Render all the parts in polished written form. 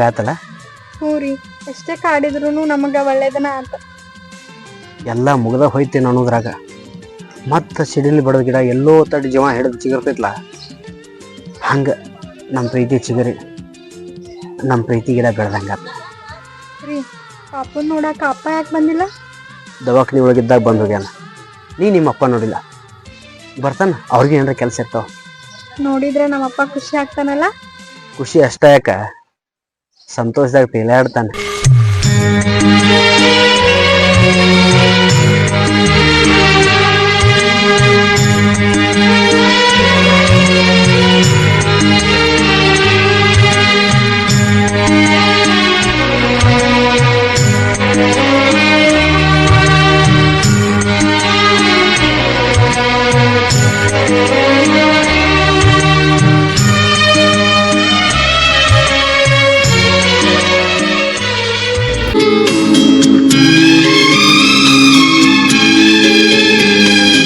ಆತಲ್ಲ. ಹ್ಞೂ ರೀ, ಎಷ್ಟೇ ಕಾಡಿದ್ರು ನಮಗ ಒಳ್ಳೇದನ ಅಂತ. ಎಲ್ಲ ಮುಗ್ದ ಹೋಯ್ತೇನೆ ಅನ್ನೋದ್ರಾಗ ಮತ್ತೆ ಸಿಡಿಲಿ ಬಡದ ಗಿಡ ಎಲ್ಲೋ ತಡಿ ಜೀವ ಹಿಡಿದು ಚಿಗುರ್ತೈತ್ಲ, ಹಂಗೆ ನಮ್ಮ ಪ್ರೀತಿ ಚಿಗರಿ ನಮ್ಮ ಪ್ರೀತಿ ಗಿಡ ಬೆಳೆದಂಗ. ರೀ, ಪಾಪನ್ ನೋಡಾಕ ಅಪ್ಪ ಯಾಕೆ ಬಂದಿಲ್ಲ? ದವಾಖಾನೆ ಒಳಗಿದ್ದಾಗ ಬಂದು ಹೋಗ್ಯಾನ. ನಿಮ್ಮ ಅಪ್ಪ ನೋಡಿಲ್ಲ, ಬರ್ತಾನ. ಅವ್ರಿಗೆ ಏನಾರ ಕೆಲಸ ಇರ್ತಾವ. ನೋಡಿದ್ರೆ ನಮ್ಮಪ್ಪ ಖುಷಿ ಆಗ್ತಾನಲ್ಲ. ಖುಷಿ ಅಷ್ಟ ಯಾಕ, ಸಂತೋಷದಾಗ ತೇಲಾಡ್ತಾನೆ.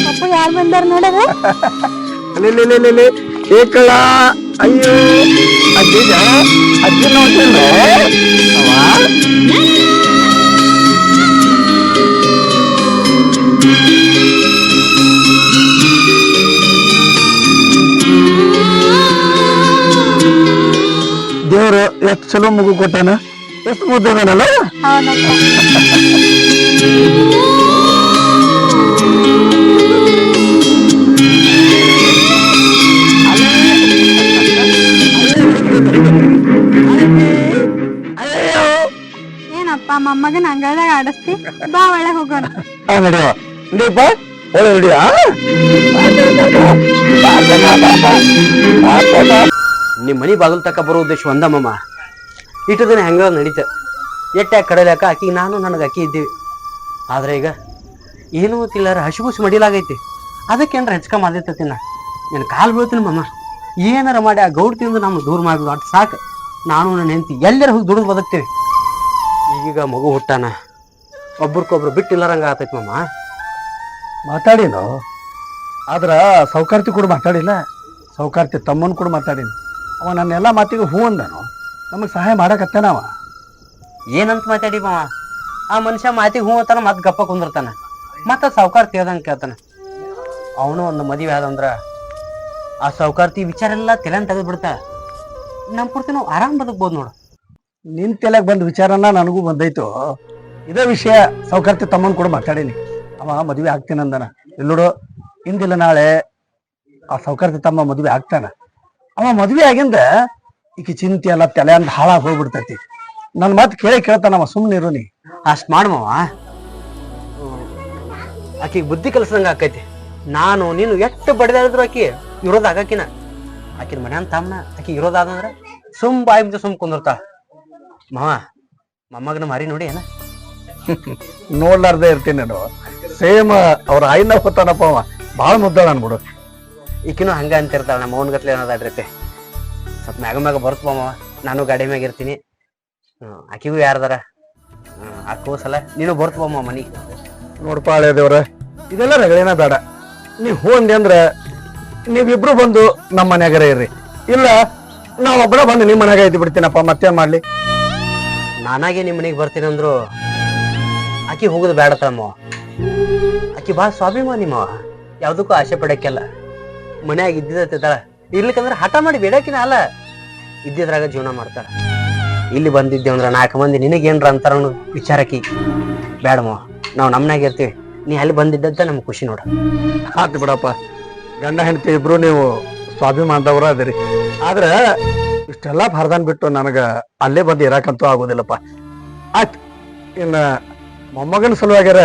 ಅಪ್ಪ ಯಾರು ಬಂದಾರ ನೋಡದ? ಏಕಳ ಅಯ್ಯೋ ಅಜ್ಜಿಗ ಅಜ್ಜಿ ನೋಡ್ತೇನೆ ದೇವ್ರು ಎಷ್ಟು ಚಲೋ ಮಗು ಕೊಟ್ಟಾನ, ಎಷ್ಟು ಮುದ್ದನಲ್ಲ. ಏನಪ್ಪ ಮೊಮ್ಮಗನ ಅಂಗಳದಾಗ ಆಡಸ್ತಿ? ಬಾ ಒಳಗೆ ಹೋಗೋಣ. ನಡಿಯವ ನಡಿಯಪ್ಪ, ಒಳ್ಳೆ ನಡಿಯ. ನಿಮ್ಮ ಮನೆ ಬಾಗಿಲು ತಕ್ಕ ಬರೋ ಉದ್ದೇಶ ಒಂದಮ್ಮ. ಇಟ್ಟು ದಿನ ಹೆಂಗ ನಡೀತ, ಎಟ್ಟಾಗ ಕಡಲಾಕ ಆಕಿಗೆ ನಾನು ನನಗೆ ಅಕ್ಕಿ ಇದ್ದೀವಿ. ಆದ್ರೆ ಈಗ ಏನೂ ತಿಳ್ಳಾರ ಹಸಿಗುಸಿ ಮಡಿಲಾಗೈತಿ. ಅದಕ್ಕೆ ಏನಾರ ಹೆಚ್ಕ ಮಾಡಿರ್ತೈತಿ. ನೀನು ಕಾಲು ಬೀಳ್ತೀನಿ ಮಮ್ಮ. ಏನಾರ ಮಾಡಿ ಆ ಗೌಡ್ ತಿಂದು ನಮ್ಮ ದೂರ ಮಾಡ್ಬಿಡು, ಅಷ್ಟು ಸಾಕು. ನಾನು ನನ್ನ ಹೆಂಡತಿ ಎಲ್ಲರ ಹೋಗಿ ದುಡಿದು ಬದುಕ್ತೇವೆ. ಈಗೀಗ ಮಗು ಹುಟ್ಟಾನ, ಒಬ್ರಿಗೊಬ್ರು ಬಿಟ್ಟಿಲ್ಲಾರಂಗ ಆತೈತಿ ಮಮ್ಮ. ಮಾತಾಡೇನು, ಆದ್ರ ಸೌಕಾರ್ತಿ ಕೂಡ ಮಾತಾಡಿಲ್ಲ. ಸೌಕಾರ್ತಿ ತಮ್ಮನ್ ಕೂಡ ಮಾತಾಡೀನಿ. ಅವ ನನ್ನೆಲ್ಲ ಮಾತಿಗೆ ಹೂ ಅಂದನು. ನಮಗೆ ಸಹಾಯ ಮಾಡಕತ್ತೇನ ಅವ. ಏನಂತ ಮಾತಾಡಿ ಮಾವ? ಆ ಮನುಷ್ಯ ಮಾತಿಗೆ ಹೂ ಅಂತಾನ, ಮತ್ತೆ ಗಪ್ಪ ಕುಂದಿರ್ತಾನ, ಮತ್ತೆ ಸೌಕಾರ್ತಿ ಹೇಳ್ದಂಗೆ ಕೇಳ್ತಾನ. ಅವನು ಒಂದು ಮದುವೆ ಆದಂದ್ರ ಆ ಸೌಕಾರ್ತಿ ವಿಚಾರ ಎಲ್ಲ ತೆಲೆನ್ ತೆಗೆದು ಬಿಡ್ತಾ. ನಮ್ಮ ಪೂರ್ತಿ ನಾವು ಆರಾಮ್ ಬದುಕ್ಬೋದು ನೋಡು. ನಿನ್ ತಲೆಗೆ ಬಂದ ವಿಚಾರನ ನನಗೂ ಬಂದೈತು. ಇದೇ ವಿಷಯ ಸೌಕಾರ್ತಿ ತಮ್ಮನ್ ಕೂಡ ಮಾತಾಡೀನಿ. ಅವ ಮದುವೆ ಆಗ್ತೀನಂದನ. ಇಲ್ಲೋಡು, ಇಂದಿಲ್ಲ ನಾಳೆ ಆ ಸೌಕಾರ್ತಿ ತಮ್ಮ ಮದುವೆ ಆಗ್ತಾನ. ಅವ ಮದುವೆ ಆಗಿಂದ ಈಗ ಚಿಂತೆ ಎಲ್ಲ ತಲೆ ಅಂದ ಹಾಳಾಗಿ ಹೋಗ್ಬಿಡ್ತೈತಿ. ನನ್ನ ಮಾತು ಕೇಳ್ತಾನವ. ಸುಮ್ಮನೆ ಇರು ನೀ. ಅಷ್ಟ್ ಮಾಡ್ಮವ. ಆಕಿಗೆ ಬುದ್ಧಿ ಕಲಿಸ್ದಂಗ ಆಕೈತಿ. ನಾನು ನೀನು ಎಷ್ಟು ಬಡಿದಾಡಿದ್ರು ಆಕಿ ಇರೋದು ಆಗಾಕಿನ. ಆಕಿನ ಮನ್ಯಾನ ತಮ್ಮನ ಆಕಿ ಇರೋದಾದಂದ್ರ ಬಾಯಿ ಮುಂದೆ ಕುಂದಿರ್ತಾಳ. ಮಾವ, ಮೊಮ್ಮಗನ ಮಾರಿ ನೋಡಿ ಏನ ನೋಡ್ಲಾರ್ದೆ ಇರ್ತೀನಿ ನಾನು. ಸೇಮ್ ಅವ್ರ ಆಯ್ನ ಹೊತ್ತಾನಪ್ಪ. ಅವ ಭಾಳ ಮುದ್ದಾಳ ಅನ್ಬಿಡು. ಈಕಿನೂ ಹಂಗ ಅಂತಿರ್ತಾಳ. ನಮ್ಮ ಅವನ ಗತ್ಲೆ ಅನ್ನೋದಾಡ್ರೈತೆ. ಸ್ವಲ್ಪ ಮ್ಯಾಗ ಬರ್ತಮ್ಮ. ನಾನು ಗಾಡಿ ಮ್ಯಾಗ ಇರ್ತೀನಿ. ಆಕಿಗೂ ಯಾರದಾರ ಆಕೋಸಲ ನೀನು ಬರ್ತವಮ್ಮ ಮನಿಗೆ. ನೋಡ್ಪ ಹಳೆ ದೇವ್ರ, ಇದೆಲ್ಲ ರಗಳೇನ ಬೇಡ. ನೀವ್ ಹೂ ಅಂದೆ ಅಂದ್ರ ನೀವಿಬ್ರು ಬಂದು ನಮ್ಮ ಮನ್ಯಾಗರ ಇರ್ರಿ. ಇಲ್ಲ ನಾವೊಬ್ಬರ ಬಂದು ನಿಮ್ಮ ಮನ್ಯಾಗ ಇದ್ದು ಬಿಡ್ತೀನಪ್ಪ. ಮತ್ತೇನ್ ಮಾಡ್ಲಿ? ನಾನಾಗೆ ನಿಮ್ಮ ಮನೆಗೆ ಬರ್ತೀನಿ ಅಂದ್ರು ಆಕಿ ಹೋಗುದು ಬೇಡ ತಮ್ಮ. ಆಕಿ ಭಾಳ ಸ್ವಾಭಿಮಾನಿ ಮಾವ. ಯಾವ್ದಕ್ಕೂ ಆಸೆ ಪಡಕ್ಕೆಲ್ಲ. ಮನ್ಯಾಗ ಇದ್ದಿದ್ದಾಳ. ಇರ್ಲಿಕ್ಕಂದ್ರ ಹಠ ಮಾಡಿ ಬೇಡಕಿನ ಅಲ್ಲ, ಇದ್ದಿದ್ರಾಗ ಜೀವನ ಮಾಡ್ತಾಳ. ಇಲ್ಲಿ ಬಂದಿದ್ದೇವ ಅಂದ್ರ 4 ಮಂದಿ ನಿನಗೇನ್ರ ಅಂತಾರ ಅನ್ನೋ ವಿಚಾರಕ್ಕಿ ಬೇಡ ಮಾವ. ನಾವು ನಮ್ಮನ್ಯಾಗ ಇರ್ತೀವಿ. ನೀ ಅಲ್ಲಿ ಬಂದಿದ್ದಂತ ನಮ್ಗೆ ಖುಷಿ ನೋಡ. ಆತು ಬಿಡಪ್ಪ. ಗಂಡ ಹೆಂಡತಿ ಇಬ್ರು ನೀವು ಸ್ವಾಭಿಮಾನದವ್ರ ಅದಿರಿ. ಆದ್ರ ಇಷ್ಟೆಲ್ಲಾ ಹರ್ದಾನ್ ಬಿಟ್ಟು ನನಗ ಅಲ್ಲೇ ಬಂದು ಇರಾಕಂತೂ ಆಗೋದಿಲ್ಲಪ್ಪ. ಆಯ್ತು, ಇನ್ನ ಮೊಮ್ಮಗನ ಸಲುವಾಗ್ಯಾರ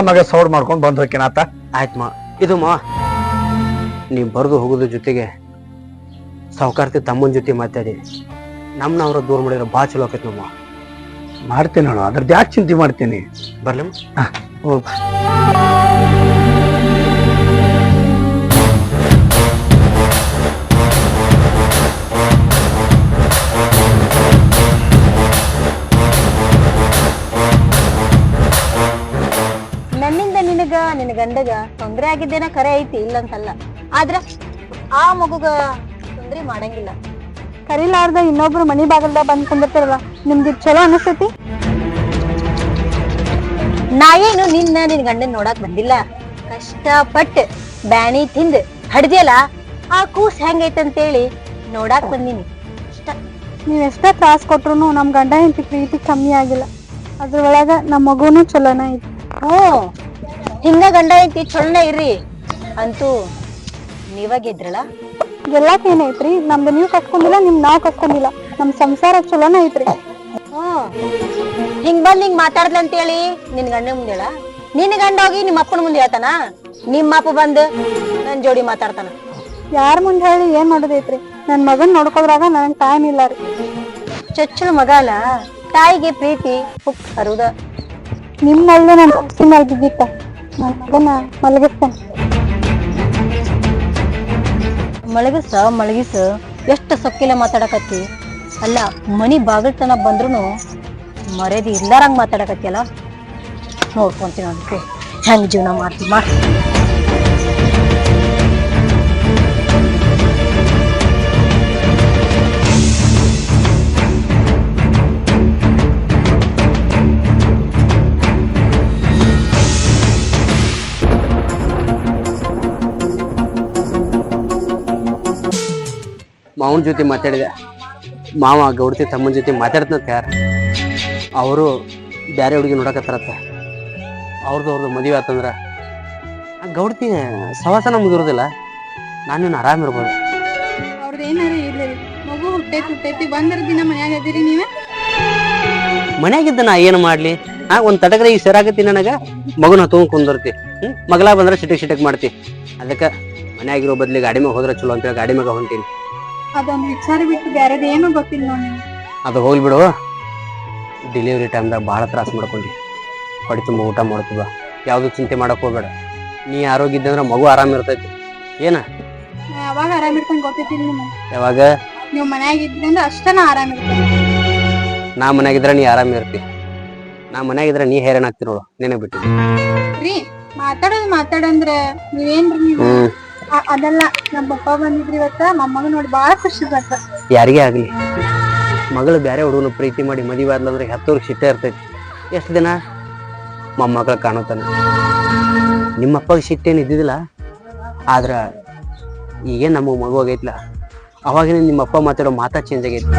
ಮಗ ಸೌಡ್ ಮಾಡ್ಕೊಂಡ್ ಬಂದ್ ಹೋಕಿನ ಆತ. ಆಯ್ತು ಮಾ. ಇದು ಮಾ, ನೀವ್ ಬರ್ದು ಹೋಗೋದ್ರ ಜೊತೆಗೆ ಸಾವುಕಾರ್ತಿ ತಮ್ಮನ ಜೊತೆ ಮಾತಾಡಿ ನಮ್ನವ್ರ ದೂರ ಮಾಡಿದ್ರೆ ಭಾಳ ಚಲೋ ಆಕೈತಿ ನಮ್ಮ. ಮಾಡ್ತೀನಿ ಅಣ್ಣ, ಅದ್ರದ್ದು ಯಾಕೆ ಚಿಂತೆ ಮಾಡ್ತೀನಿ. ಬರ್ಲಿ ಹೋಗ. ನನ್ನಿಂದ ನಿನ್ನ ಗಂಡಗ ತೊಂದ್ರೆ ಆಗಿದ್ದೇನ ಖರೆ ಐತಿ, ಇಲ್ಲಂತಲ್ಲ. ಆದ್ರ ಆ ಮಗುಗ ತೊಂದ್ರೆ ಮಾಡಂಗಿಲ್ಲ. ಕರಿಲಾರ್ದ ಇನ್ನೊಬ್ರು ಮನಿ ಬಾಗಲ್ದಾಗ ಬಂದ್ ಕುಂದಿರ್ತಾರಲ್ಲ ನಿಮ್ಗೆ ಚಲೋ ಅನಿಸ್ತೈತಿ? ನಾ ಏನು ನಿನ್ ಗಂಡನ್ ನೋಡಕ್ ಬಂದಿಲ್ಲ. ಕಷ್ಟಪಟ್ಟು ಬ್ಯಾಣಿ ತಿಂದ್ ಹಡ್ದಿಯಲ್ಲ, ಆ ಕೂಸ್ ಹೆಂಗೈತಂತೇಳಿ ನೋಡಾಕ್ ಬಂದಿನಿ ಅಷ್ಟ. ನೀವ್ ಎಷ್ಟೇ ತ್ರಾಸ್ ಕೊಟ್ರು ನಮ್ ಗಂಡ ಹೆಂಡತಿ ಪ್ರೀತಿ ಕಮ್ಮಿ ಆಗಿಲ್ಲ. ಅದ್ರೊಳಗ ನಮ್ ಮಗುನು ಚಲೋನ ಐತಿ. ಹಿಂಗ ಗಂಡ ಐತಿ ಚೊಳ್ಳ ಇರ್ರಿ. ಅಂತೂ ನೀವ ಗೆದ್ರಲ್ಲ. ಗೆಲ್ಲಾಕ್ ಏನೈತ್ರಿ? ನಮ್ದು ನೀವ್ ಕಟ್ಕೊಂಡಿಲ್ಲ, ನಾವ್ ಕಟ್ಕೊಂಡಿಲ್ಲ. ನಮ್ ಸಂಸಾರ ಚಲೋನ ಐತ್ರಿ. ಹಿಂಗ್ ಬಂದ್ ಹಿಂಗ್ ಮಾತಾಡ್ದಂತೇಳಿ ನಿನ್ ಗಂಡ ಮುಂದೆ ಹೇಳ. ನಿನ್ ಗಂಡ ಹೋಗಿ ನಿಮ್ಮ ಅಪ್ಪನ ಮುಂದೆ ಹೇಳ್ತಾನ, ನಿಮ್ಮ ಅಪ್ಪ ಬಂದ್ ನನ್ ಜೋಡಿ ಮಾತಾಡ್ತಾನ. ಯಾರ ಮುಂದೆ ಹೇಳಿ ಏನ್ ಮಾಡೋದೈತ್ರಿ? ನನ್ ಮಗನ್ ನೋಡ್ಕೋದ್ರಾಗ ನನಗ್ ಟೈಮ್ ಇಲ್ಲ ರೀ. ಚೊಚ್ಚಲ ಮಗ ಅಲ್ಲ, ತಾಯಿಗೆ ಪ್ರೀತಿ ಹುಕ್ ಹರುದ. ನಿಮ್ಮಲ್ಲೇ ನನ್ ಖುಷಿ ಮಲ್ಗಿದ್ದಿತ್ತ. ನನ್ ಮಗನ ಮಲಗಿಸ್ತೇನೆ. ಮಳಗಿಸ ಎಷ್ಟು ಸೊಕ್ಕಿಲ್ಲ ಮಾತಾಡಕತ್ತಿ. ಅಲ್ಲ, ಮನಿ ಬಾಗಿಲ್ತನ ಬಂದ್ರು ಮರ್ಯಾದಿ ಇಲ್ಲಾರಂಗ್ ಮಾತಾಡಕತ್ತಿಯಲ್ಲ. ನೋಡ್ಕೊಂತೀನಿ ಅದಕ್ಕೆ ಹೆಂಗ್ ಜೀವನ ಮಾಡ್ತಿ ಮಾಡ. ಮಾವನ ಜೊತೆ ಮಾತಾಡಿದೆ. ಮಾವ ಗೌಡ್ತಿ ತಮ್ಮನ ಜೊತೆ ಮಾತಾಡ್ತಂತ ಯಾರ ಅವರು ಬ್ಯಾರೆ ಹುಡುಗಿ ನೋಡಕತ್ತಾರತ್ತ. ಅವ್ರದ್ದು ಮದುವೆ ಆತಂದ್ರ ಆ ಗೌಡ್ತಿ ಸವಾಸ ನಮ್ಗೆ ಇರೋದಿಲ್ಲ. ನಾನು ಆರಾಮಿರ್ಬೋದು. ಅವ್ರದ್ದು ಏನಾರ ಇರ್ಲಿ, ಮಗು ಹುಟ್ಟೈತಿ ಬಂದ್ರ ದಿನ ಮನ್ಯಾಗ ಅದೀರಿ ನೀವೇ. ಮನ್ಯಾಗಿದ್ದ ನಾ ಏನು ಮಾಡ್ಲಿ? ಒಂದ್ ತಟಗ್ರೆ ಈಗ ಸೇರಾಗತ್ತಿ, ನನಗ ಮಗುನ ತಗೊಂಡ್ ಕುಂದಿರ್ತಿ. ಮಗಳ ಬಂದ್ರೆ ಸಿಟಕ್ ಮಾಡ್ತಿ. ಅದಕ್ಕ ಮನ್ಯಾಗಿರೋ ಬದ್ಲಿ ಗಾಡಿ ಮ್ಯಾಗ ಹೋದ್ರೆ ಚಲೋ ಅಂತೇಳಿ ಗಾಡಿ ಮ್ಯಾಗ ಹೊಂಟೀನಿ. ಅದೊಂದು ವಿಚಾರ ಬಿಟ್ಟು ಬ್ಯಾರೇದ್ ಏನು ಗೊತ್ತಿಲ್ಲ ನೋಡಿ. ಅದು ಹೋಗ್ಲಿ ಬಿಡು. ಡೆಲಿವರಿ ಟೈಮ್ದಾಗ ಭಾಳ ತ್ರಾಸ ಮಾಡ್ಕೊಂಡಿ. ಹೊಡಿ ತುಂಬ ಊಟ ಮಾಡ್ತೀವ. ಯಾವ್ದು ಚಿಂತೆ ಮಾಡಕ್ ಹೋಗ್ಬೇಡ. ನೀ ಆರೋಗ್ಯ ಇದ್ದಂದ್ರ ಮಗು ಆರಾಮ ಇರ್ತೈತಿ. ಏನ ಯಾವಾಗ ಆರಾಮ್ ಇರ್ತಾನೆ ಗೊತ್ತೈತಿಲ್ಲ ನಿಮ್ಗೆ? ಯಾವಾಗ ನೀವು ಮನ್ಯಾಗ ಇದ್ರಿಂದ ಅಷ್ಟ ನಾ ಆರಾಮ್ ಇರ್ತೇನೆ. ನಾ ಮನ್ಯಾಗಿದ್ರ ನೀ ಆರಾಮ ಇರ್ತಿ. ನಾ ಮನ್ಯಾಗಿದ್ರ ನೀ ಹೈರಾಣ ಆಗ್ತಿ ನೋಡು. ನಿನಗ್ ಬಿಟ್ಟಿದ್ದೆ ರೀ ಮಾತಾಡಂದ್ರ ನೀವೇನ್ರಿ ನೀವು? ಅದೆಲ್ಲ ನಮ್ಮ ಪಪ್ಪ ಬಂದಿದ್ರಿ ಇವತ್ತ. ಮೊಮ್ಮಗ ನೋಡಿ ಬಾಳ ಖುಷಿ ಬತ್ತ. ಯಾರಿಗೇ ಆಗ್ಲಿ, ಮಗಳು ಬ್ಯಾರೆ ಹುಡುಗನ ಪ್ರೀತಿ ಮಾಡಿ ಮದುವೆ ಆದ್ಲಂದ್ರೆ ಹತ್ತವ್ರಿಗೆ ಸಿಟ್ಟ ಇರ್ತೈತಿ. ಎಷ್ಟು ದಿನ ಮೊಮ್ಮಗಳ ಕಾಣುತ್ತಾನ. ನಿಮ್ಮಪ್ಪಗೆ ಸಿಟ್ಟೇನು ಇದ್ದಿದ್ದಿಲ್ಲ. ಆದ್ರ ಈಗೇನ್ ನಮ್ಮ ಮಗು ಆಗೈತ್ಲ, ಅವಾಗಿನ ನಿಮ್ಮಪ್ಪ ಮಾತಾಡೋ ಮಾತಾ ಚೇಂಜ್ ಆಗೈತಿ.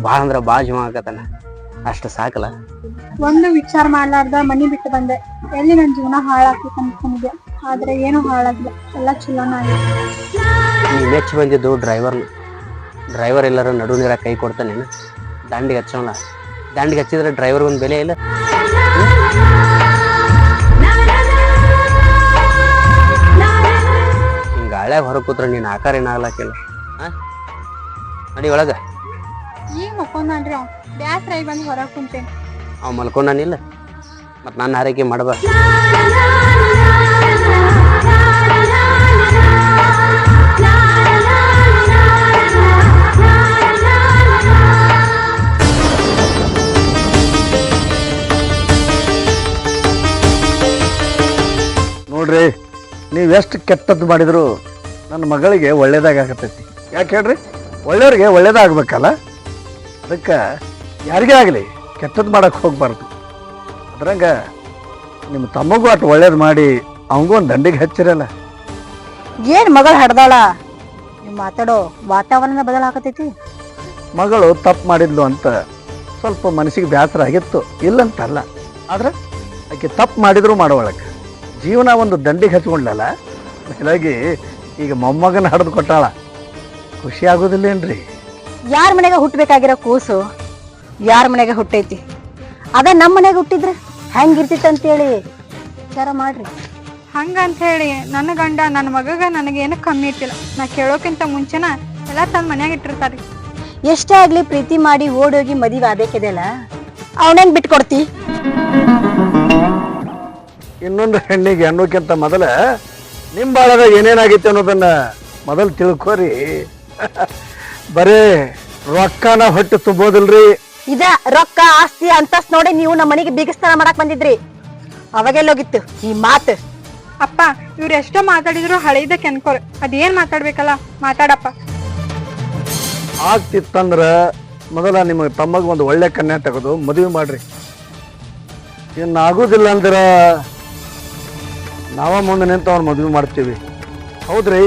ಭಾಳ ಅಂದ್ರ ಭಾಳ ಜೀವ ಆಗತ್ತಾನ. ಅಷ್ಟ ಸಾಕಲ್ಲ. ಒಂದು ವಿಚಾರ ಮಾಡ್ಲಾರ್ದ ಮನಿ ಬಿಟ್ಟು ಬಂದೆ. ಎಲ್ಲಿ ನನ್ ಜೀವನ ಹಾಳಾಗ್ತೈತೆ ಅನ್ಕೊಂಡಿದ್ದೆ. ಆದ್ರೆ ಏನು ಹಾಳಾಗಿಲ್ಲ, ಎಲ್ಲ ಚಲೋನ ಆಗಿದೆ. ನೀ ಮೆಚ್ಚ ಬಂದಿದ್ದು ಡ್ರೈವರ್ ಎಲ್ಲಾರ ನಡು ನೀರಾಗ ಕೈ ಕೊಡ್ತಾನೇನು? ದಾಂಡಿಗೆ ಹಚ್ಚೋಲ್ಲ. ದಾಂಡಿಗೆ ಹಚ್ಚಿದ್ರೆ ಡ್ರೈವರ್ ಒಂದು ಬೆಲೆ ಇಲ್ಲ. ಹಿಂಗ ಹಳ್ಯಾಗ ಹೊರಗೆ ಕೂತ್ರ ನೀನ್ ಆಕಾರ ಏನಾಗ್ಲಾಕಿಲ್ಲ. ನಡಿ ಒಳಗ. ಈಗ ಮಕ್ಕೊಂಡ್ರಿ ಅವ್ ಬ್ಯಾಸ್ರ ಬಂದು ಹೊರಗೆ ಕುಂತೇನೆ. ಅವ್ ಮಲ್ಕೊಂಡಾನಿಲ್ಲ, ಮತ್ ನಾನು ಹಾರೈಕೆ ಮಾಡಬಾರ. ನೋಡ್ರಿ, ನೀವೆಷ್ಟು ಕೆಟ್ಟದ್ದು ಮಾಡಿದ್ರು ನನ್ನ ಮಗಳಿಗೆ ಒಳ್ಳೇದಾಗತೈತಿ. ಯಾಕೆ ಹೇಳ್ರಿ? ಒಳ್ಳೆಯವ್ರಿಗೆ ಒಳ್ಳೇದಾಗಬೇಕಲ್ಲ. ಅದಕ್ಕೆ ಯಾರಿಗೇ ಆಗಲಿ ಕೆಟ್ಟದ್ದು ಮಾಡಕ್ಕೆ ಹೋಗ್ಬಾರ್ದು. ಅದ್ರಂಗ ನಿಮ್ಮ ತಮ್ಮಗೂ ಅಷ್ಟು ಒಳ್ಳೇದು ಮಾಡಿ ಅವಂಗೂ ಒಂದು ದಂಡಿಗೆ ಹಚ್ಚಿರಲ್ಲ. ಏನ್ ಮಗಳು ಹಡ್ದಾಳ? ನೀವು ಮಾತಾಡೋ ವಾತಾವರಣ ಬದಲಾಗತೈತಿ. ಮಗಳು ತಪ್ಪು ಮಾಡಿದ್ಲು ಅಂತ ಸ್ವಲ್ಪ ಮನಸ್ಸಿಗೆ ಬೇಸರ ಆಗಿತ್ತು, ಇಲ್ಲಂತಲ್ಲ. ಆದ್ರೆ ಆಕೆ ತಪ್ಪು ಮಾಡಿದ್ರು ಮಾಡೋಳಕ್ಕೆ ಜೀವನ ಒಂದು ದಂಡಿಗೆ ಹಚ್ಕೊಂಡ್ಲಲ್ಲ. ಮೇಲಾಗಿ ಈಗ ಮೊಮ್ಮಗನ ಹಡ್ದು ಕೊಟ್ಟಾಳ. ಖುಷಿ ಆಗೋದಿಲ್ಲೇನ್ರಿ? ಯಾರ ಮನೆಗೆ ಹುಟ್ಟಬೇಕಾಗಿರೋ ಕೂಸು ಯಾರ ಮನೆಗೆ ಹುಟ್ಟೈತಿ. ಅದ ನಮ್ಮ ಮನೆಗೆ ಹುಟ್ಟಿದ್ರೆ ಹೆಂಗಿರ್ತಿತ್ತು ಅಂತೇಳಿ ವಿಚಾರ ಮಾಡ್ರಿ. ಹಂಗಂತ ಹೇಳಿ ನನ್ನ ಗಂಡ ನನ್ನ ಮಗಗ ನನಗೇನು ಕಮ್ಮಿ ಇಟ್ಟಿಲ್ಲ. ನಾ ಕೇಳೋಕ್ಕಿಂತ ಮುಂಚೆನ ಎಲ್ಲ ತನ್ನ ಮನ್ಯಾಗ ಇಟ್ಟಿರ್ತಾರಿ. ಎಷ್ಟೇ ಆಗ್ಲಿ ಪ್ರೀತಿ ಮಾಡಿ ಓಡೋಗಿ ಮದುವೆ ಆದೇಕಿದೆಲ್ಲ, ಅವನೇನ್ ಬಿಟ್ಕೊಡ್ತಿ? ಇನ್ನೊಂದು ಹೆಣ್ಣಿಗೆ ಅನ್ನೋಕ್ಕಿಂತ ಮೊದಲ ನಿಮ್ಮ ಬಾಳದಾಗ ಏನೇನಾಗಿತ್ತು ಅನ್ನೋದನ್ನ ಮೊದಲು ತಿಳ್ಕೋರಿ. ಬರೇ ರೊಕ್ಕನ ಹೊಟ್ಟೆ ತುಂಬೋದಿಲ್ರಿ. ಇದ ರೊಕ್ಕ ಆಸ್ತಿ ಅಂತಸ್ ನೋಡಿ ನೀವು ನಮ್ಮ ಮನೆಗೆ ಬೀಗಸ್ತಾನ ಮಾಡಕ್ ಬಂದಿದ್ರಿ. ಅವಾಗೆಲ್ಲೋಗಿತ್ತು ಈ ಮಾತು? ಅಪ್ಪ ಇವ್ರು ಎಷ್ಟೋ ಮಾತಾಡಿದ್ರು ಹಳೆಯದಕ್ಕೆ ಅನ್ಕೋರ್. ಅದೇನ್ ಮಾತಾಡ್ಬೇಕಲ್ಲ ಮಾತಾಡಪ್ಪ. ಆಗ್ತಿತ್ತಂದ್ರ ಮೊದಲ ನಿಮ್ಮ ತಮ್ಮಗ ಒಂದು ಒಳ್ಳೆ ಕನ್ಯಾ ತೆಗೆದು ಮದುವೆ ಮಾಡ್ರಿ. ಇನ್ನು ಆಗುದಿಲ್ಲ ಅಂದ್ರ ನಾವ ಮುಂದೆ ನಿಂತು ಅವ್ನ ಮದುವೆ ಮಾಡ್ತೀವಿ. ಹೌದ್ರಿ,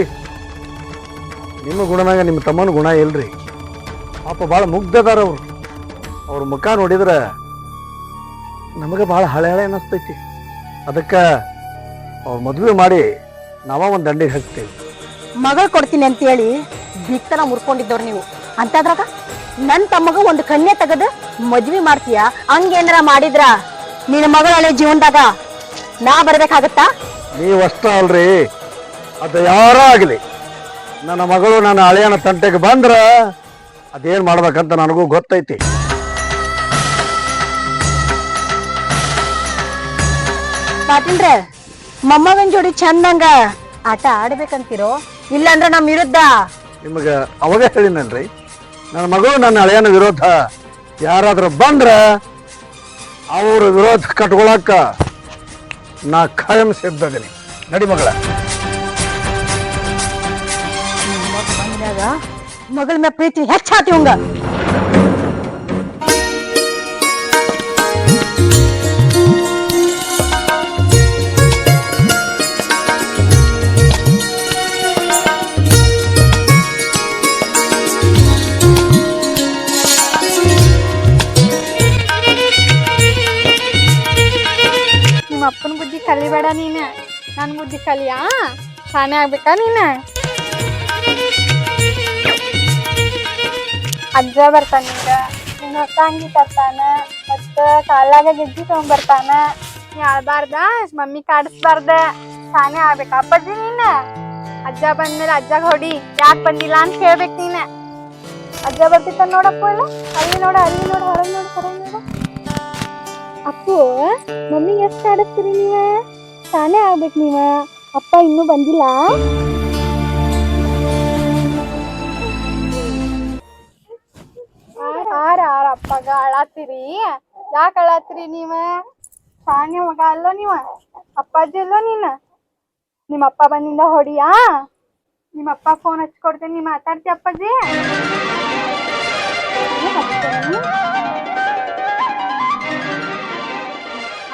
ನಿಮ್ಮ ಗುಣನಾಗ ನಿಮ್ಮ ತಮ್ಮನ ಗುಣ ಇಲ್ರಿ. ಪಾಪ ಭಾಳ ಮುಗ್ಧದಾರ ಅವ್ರು. ಅವ್ರ ಮುಖ ನೋಡಿದ್ರ ನಮಗೆ ಭಾಳ ಹಳೆ ಹಳೆ ಅನ್ನಿಸ್ತೈತಿ. ಅದಕ್ಕೆ ಅವ್ರ ಮದುವೆ ಮಾಡಿ ನಾವ ಒಂದು ದಂಡಿಗೆ ಹಾಕ್ತೇವೆ. ಮಗಳು ಕೊಡ್ತೀನಿ ಅಂತ ಹೇಳಿ ಬಿಕ್ತನ ಮುರ್ಕೊಂಡಿದ್ದವ್ರು ನೀವು. ಅಂತದ್ರಾಗ ನನ್ ತಮ್ಮಗ ಒಂದು ಕನ್ಯೆ ತೆಗದ ಮದ್ವಿ ಮಾಡ್ತೀಯ? ಹಂಗೇನಾರ ಮಾಡಿದ್ರ ನಿನ್ನ ಮಗಳ ಹಳೆ ಜೀವನದಾಗ ನಾ ಬರ್ಬೇಕಾಗತ್ತಾ? ನೀವಷ್ಟ ಅಲ್ರಿ, ಅದು ಯಾರೋ ಆಗಲಿ ನನ್ನ ಮಗಳು ನನ್ನ ಹಳೆಯನ ತಂಟೆಗೆ ಬಂದ್ರ ಅದೇನ್ ಮಾಡ್ಬೇಕಂತ ನನಗೂ ಗೊತ್ತೈತಿ. ಪಾಟೀಲ್ರೆ, ಮೊಮ್ಮಗನ್ ಜೋಡಿ ಚಂದಂಗ ಆಟ ಆಡ್ಬೇಕಂತೀರೋ ಇಲ್ಲಾಂದ್ರ ನಮ್ ವಿರುದ್ಧ? ನಿಮಗ ಅವಾಗ ಹೇಳಿನಲ್ರಿ, ನನ್ನ ಮಗಳು ನನ್ನ ಹಳೆಯನ ವಿರೋಧ ಯಾರಾದ್ರೂ ಬಂದ್ರ ಅವ್ರ ವಿರೋಧ ಕಟ್ಕೊಳಕ್ಕ ನಾ ಖಾಯಂ ಸಿದ್ಧದೀನಿ. ನಡಿ ಮಗಳ. ಬಂದಾಗ ಮಗಳ ಮ್ಯಾಲ ಪ್ರೀತಿ ಹೆಚ್ಚಾತಿ ಹಂಗ. ನಿಮ್ಮ ಅಪ್ಪನ ಬುದ್ಧಿ ಕಲಿಬೇಡ ನೀನ, ನನ್ನ ಬುದ್ಧಿ ಕಲಿಯಾ? ಶಾನೆ ಆಗ್ಬೇಕಾ ನೀನ? ಅಜ್ಜ ಬರ್ತಾನ ಈಗ, ನಿನ್ನ ಹೊಸ ಅಂಗಿ ತರ್ತಾನ, ಮತ್ತ ಕಾಲಾಗ ಗೆಜ್ಜಿ ತಗೊಂಡ್ಬರ್ತಾನ. ನೀ ಅಳ್ಬಾರ್ದ, ಮಮ್ಮಿ ಕಾಡಿಸ್ಬಾರ್ದ. ಶಾನೆ ಆಗ್ಬೇಕ ಅಪ್ಪಾಜಿ ನೀನ. ಅಜ್ಜ ಬಂದ್ಮೇಲೆ ಅಜ್ಜಾಗ ಹೊಡಿ, ಯಾಕೆ ಬಂದಿಲ್ಲ ಅಂತ ಕೇಳ್ಬೇಕು ನೀನ. ಅಜ್ಜ ಬರ್ತಿತ್ತ ನೋಡಪ್ಪ, ಇಲ್ಲ ಅಲ್ಲಿ ನೋಡ, ಅಲ್ಲಿ ನೋಡ, ಹೊರಗೆ ನೋಡ, ಹೊರಗೆ ನೋಡ. ಅಪ್ಪು, ಮಮ್ಮಿಗೆ ಎಷ್ಟು ಆಡಿಸ್ತೀರಿ ನೀವ? ಶಾನೆ ಆಗ್ಬೇಕು ನೀವ. ಅಪ್ಪ ಇನ್ನೂ ಬಂದಿಲ್ಲ. ಅಪ್ಪಗ ಅಳಾತಿರಿ? ಯಾಕೆ ಅಳಾತಿರಿ ನೀವ? ಶಾನೆ ಮಗ ಅಲ್ಲೋ ನೀವ, ಅಪ್ಪಾಜಿ ಅಲ್ಲೋ ನೀನ. ನಿಮ್ಮ ಅಪ್ಪ ಬಂದಿಂದ ಹೊಡಿಯಾ? ನಿಮ್ಮ ಅಪ್ಪ ಫೋನ್ ಹಚ್ಕೊಡ್ತೇನೆ, ನೀ ಮಾತಾಡ್ತಿ ಅಪ್ಪಾಜಿ?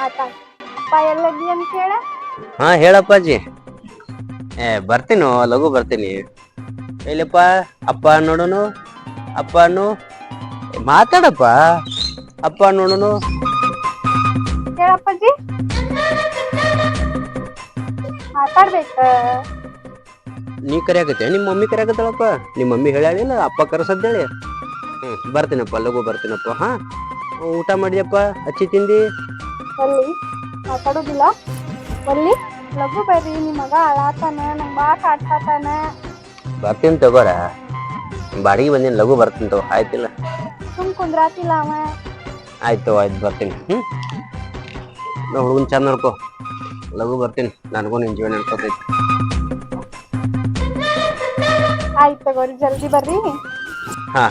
ಅಪ್ಪ ಎಲ್ಲದಿ ಅಂತ ಹೇಳ. ಹಾ ಹೇಳಪ್ಪಾಜಿ. ಬರ್ತೀನೋ, ಲಘು ಬರ್ತೀನಿ. ಇಲ್ಲಪ್ಪ ಅಪ್ಪ ನೋಡೋನು, ಅಪ್ಪ ಅನ್ನು ಮಾತಾಡಪ್ಪ. ಅಪ್ಪ ನೋಡೋನು. ಹೇಳಪ್ಪಾಜಿ, ಮಾತಾಡ್ಬೇಕ. ನೀ ಕರೆಯಾಕತ್ತೆ, ನಿಮ್ಮ ಮಮ್ಮಿ ಕರೆಯಾಕತ್ತಳಪ್ಪ. ನಿಮ್ಮ ಮಮ್ಮಿ ಹೇಳ್ಯಾಳಿಲ್ಲ ಅಪ್ಪ ಕರೆಸದ್ದೇಳಿ. ಬರ್ತೀನಪ್ಪ, ಲಘು ಬರ್ತೀನಪ್ಪ. ಹಾ, ಊಟ ಮಾಡಿದಪ್ಪ, ಹಚ್ಚಿ ತಿಂದಿ? ಒಲ್ಲಿ ಮಾತಾಡೋದಿಲ್ಲ, ಒಲ್ಲಿ ಲಘು ಬರ್ರಿ. ನಿಮ್ಮ ಮಗ ಅಳಾತಾನ, ನಂಗೆ ಬಾ ಕಾಡ್ತಾನ. ಬರ್ತೀನಿ ತಗೋರ, ಬಾಡಿಗೆ ಬಂದಿನ, ಲಘು ಬರ್ತೀನಿ ತಗೋ. ಆಯ್ತಿಲ್ಲ? ಸುಮ್ ಕುಂದ್ರಾತಿಲ್ಲ ಅವ. ಆಯ್ತು ಆಯ್ತು, ಬರ್ತೀನಿ. ಹುಡುಗನ್ ಚಂದ ನೋಡ್ಕೊ. ಲಘು ಬರ್ತೀನಿ, ನನಗೂ ನಿನ್ ಜೀವನ ಅನ್ಕೋತೈತಿ. ಆಯ್ತು ತಗೋರಿ, ಜಲ್ದಿ ಬರ್ರಿ. ಹಾ,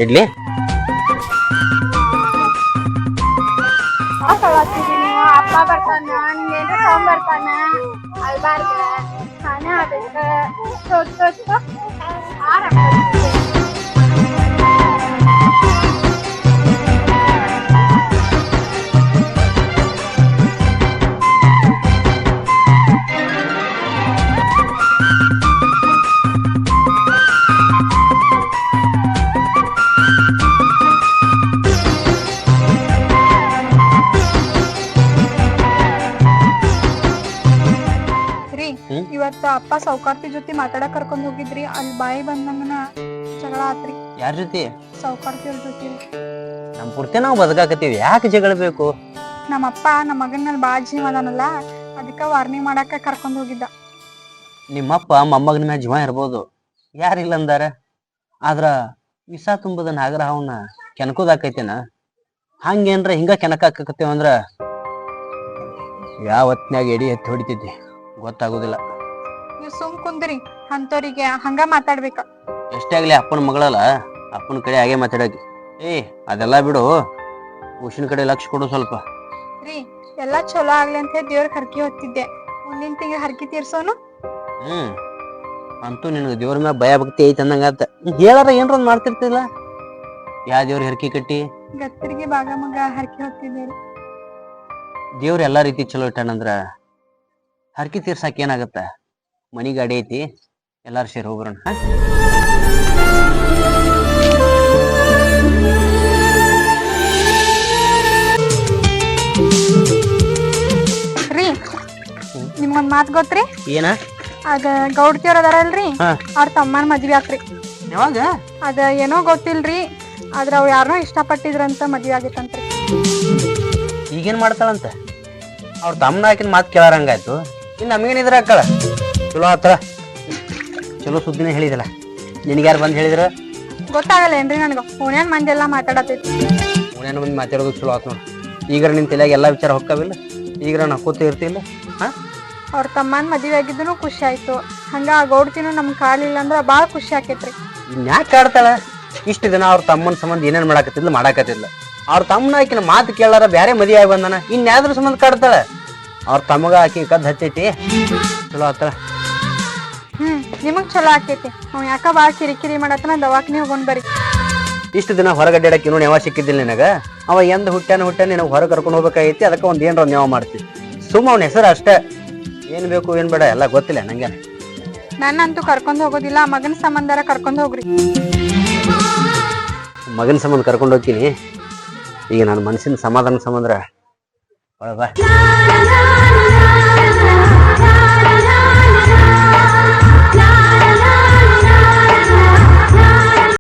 ಇಡ್ಲಿ. ಅಪ್ಪ ಬರ್ತಾನ, ನಿಂಗೇನ್ರ ತಗೊಂಡ್ಬರ್ತಾನ. ಅಲ್ಬಾರ್ದ, ಶಾನೆ ಆಗ್ಬೇಕ. ಇವತ್ತ ಅಪ್ಪ ಸೌಕಾರ್ತಿ ಜೊತೆ ಮಾತಾಡಕ್ ಕರ್ಕೊಂಡ್ ಹೋಗಿದ್ರಿ, ಅಲ್ಲಿ ಬಾಯಿ ಬಂದಂಗನ ಜಗಳ ಆತ್ರಿ. ಯಾರ ಜೊತೆ? ಸೌಕಾರ್ತಿ ಅವ್ರ ಜೊತೆ. ನಮ್ ಪೂರ್ತಿ ನಾವು ಬದುಕಾಕತ್ತೀವಿ, ಯಾಕೆ ಜಗಳ ಬೇಕು? ನಮ್ಮಪ್ಪ ನಮ್ಮ ಮಗನ ಮೇಲೆ ಬಾಳ ಜೀವ ಅದಾನಲ್ಲ, ಅದಕ್ಕ ವಾರ್ನಿಂಗ್ ಮಾಡಾಕ ಕರ್ಕೊಂಡ್ ಹೋಗಿದ್ದ. ನಿಮ್ಮಪ್ಪ ಮೊಮ್ಮಗನ ಮ್ಯಾಲ ಜೀವ ಇರ್ಬೋದು, ಯಾರಿಲ್ಲ ಅಂದಾರ. ಆದ್ರ ವಿಷ ತುಂಬದ ನಾಗರ ಅವನ್ನ ಕೆನಕೋದಾಕೈತೇನ? ಹಂಗೇನ್ರ ಹಿಂಗ ಕೆನಕಾಕತ್ತೇವಂದ್ರ ಯಾವ ಹೊತ್ನ್ಯಾಗ ಎಡಿ ಎತ್ತಿ ಹೊಡಿತೈತಿ ಗೊತ್ತಾಗೋದಿಲ್ಲ. ನೀವ್ ಸುಮ್ ಕುಂದ್ರಿ, ಅಂತವ್ರಿಗೆ ಹಂಗ ಮಾತಾಡ್ಬೇಕ. ಎಷ್ಟೇ ಆಗ್ಲಿ ಅಪ್ಪನ ಮಗಳಲ್ಲ, ಅಪ್ಪನ ಕಡೆ ಹಾಗೆ ಮಾತಾಡಕ್ಕೆ. ಅದೆಲ್ಲ ಬಿಡು, ಉಷಿನ ಕಡೆ ಲಕ್ಷ ಕೊಡು ಸ್ವಲ್ಪ. ರೀ, ಎಲ್ಲಾ ಚಲೋ ಆಗ್ಲಿ ಅಂತ ದೇವ್ರ ಹರಕೆ ಹೊತ್ತಿದ್ದೆ. ಮುಂದಿನ ತಿಂಗಳ ಹರಕೆ ತೀರ್ಸೋನು. ಅಂತೂ ನಿನಗೆ ದೇವ್ರ ಮ್ಯಾಗ ಭಯ ಭಕ್ತಿ ಐತಿ ಅಂದಂಗಾತ ಹೇಳಾರ ಏನ್ರ ಒಂದ್ ಮಾಡ್ತಿರ್ತಿಲ್ಲ. ಯಾವ ದೇವ್ರ ಹರಕಿ ಕಟ್ಟಿ? ಗತ್ತರಿಗೆ ಬಾಗಮಗ ಹರಕೆ ಹೊತ್ತಿದ್ದೇರಿ. ದೇವ್ರ ಎಲ್ಲಾ ರೀತಿ ಚಲೋ ಇಟ್ಟಾನಂದ್ರ ಹರಕಿ ತೀರ್ಸಾಕ ಏನಾಗತ್ತ? ಮನಿ ಗಾಡಿ ಐತಿ, ಎಲ್ಲಾರು ಸೇರಿ ಹೋಗ್ಬರೋಣ. ರೀ ನಿಮ್ಗೊಂದ್ ಮಾತ್ ಗೊತ್ತ್ರಿ? ಏನ? ಅದ ಗೌಡ್ತಿಯವ್ರ ಅದಾರಲ್ರಿ, ಹಾ. ಅವ್ರ ತಮ್ಮನ ಮದ್ವಿ ಆತ್ರಿ. ಯಾವಾಗ? ಅದ ಏನೋ ಗೊತ್ತಿಲ್ರಿ, ಆದ್ರ ಅವ್ ಯಾರನೋ ಇಷ್ಟಪಟ್ಟಿದ್ರಂತ ಮದ್ವಿ ಆಗಿತ್ತಂತ್ರಿ. ಈಗೇನ್ ಮಾಡ್ತಾಳಂತ? ಅವ್ರ ತಮ್ಮನ ಹಾಕಿನ ಮಾತು ಕೇಳಾರಂಗಾಯ್ತು. ಇನ್ನು ನಮಗೇನಿದ್ರ ಅಕ್ಕಳ ಚಲೋ ಆತರ. ಚಲೋ ಸುದ್ದಿನೇ ಹೇಳಿದಲ್ಲ. ನಿನಗ್ಯಾರು ಬಂದು ಹೇಳಿದ್ರ? ಗೊತ್ತಾಗಲ್ಲ ಏನ್ರಿ ನನಗ. ಫೋನ್ಯಾನ್ ಮಂದಿ ಎಲ್ಲಾ ಮಾತಾಡತೈತಿ. ಅವನೇನು ಮಂದಿ ಮಾತಾಡೋದು ಚಲೋ ಆತ್ ನೋಡು. ಈಗಾರ ನಿನ್ ತಲೆಯಾಗ ಎಲ್ಲಾ ವಿಚಾರ ಹೊಕ್ಕವಿಲ್ಲ, ಈಗಾರ ನಕ್ಕೋತ ಇರ್ತಿಲ್ಲ. ಹಾ, ಅವ್ರ ತಮ್ಮನ ಮದ್ವಿ ಆಗಿದ್ದನು ಖುಷಿ ಆಯ್ತು. ಹಂಗ ಆ ಗೌಡ್ತಿನೂ ನಮ್ ಕಾಲಿಲ್ಲ ಅಂದ್ರ ಬಾಳ ಖುಷಿ ಆಕೇತ್ರಿ. ಇನ್ಯಾಕೆ ಕಾಡ್ತಾಳ? ಇಷ್ಟು ದಿನ ಅವ್ರ ತಮ್ಮನ ಸಂಬಂಧ ಏನೇನ್ ಮಾಡಾಕತ್ತಿಲ್ಲ. ಅವ್ರ ತಮ್ಮನ ಆಕಿನ ಮಾತು ಕೇಳಾರ ಬ್ಯಾರೆ ಮದುವೆ ಆಗಿ ಬಂದಾನ, ಇನ್ಯಾದ್ರ ಸಂಬಂಧ ಕಾಡ್ತಾಳ? ಅವ್ರ ತಮ್ಮಗ ಆಕಿ ಕದ್ ಹತ್ತೈತಿ, ಚಲೋ ಆತಾಳ. ನಿಮಗ್ ಚಲೋ ಆಕೇತಿ. ಅವ್ ಯಾಕ ಬಾಳ ಕಿರಿಕಿರಿ ಮಾಡತ್ತನ, ದವಾಖಾನಿ ಹೋಗೋಣ ಬರ್ರಿ. ಇಷ್ಟು ದಿನ ಹೊರಗಡ್ಡಾಡಕ್ಕೆ ಇನ್ನೂ ನೆವ ಸಿಕ್ಕಿದ್ದಿಲ್ಲ ನಿನಗ. ಅವ ಎಂದ ಹುಟ್ಟ್ಯಾನ ನಿನಗೆ ಹೊರಗೆ ಕರ್ಕೊಂಡು ಹೋಗ್ಬೇಕಾಗೈತಿ. ಅದಕ್ಕೆ ಒಂದ್ ಏನ್ರ ನೆವ ಮಾಡ್ತೀವಿ. ಸುಮ್ಮ ಅವ್ನ ಹೆಸರು ಅಷ್ಟೇ. ಏನ್ ಬೇಕು ಏನ್ ಬೇಡ ಎಲ್ಲ ಗೊತ್ತಿಲ್ಲ ನಂಗೇನ. ನನ್ನಂತೂ ಕರ್ಕೊಂಡ್ ಹೋಗೋದಿಲ್ಲ, ಮಗನ ಸಂಬಂಧಾರ ಕರ್ಕೊಂಡ್ ಹೋಗ್ರಿ. ಮಗನ ಸಂಬಂಧ ಕರ್ಕೊಂಡು ಹೋಗ್ತೀನಿ. ಈಗ ನನ್ನ ಮನಸ್ಸಿನ ಸಮಾಧಾನ ಸಂಬಂಧ ಬಾ.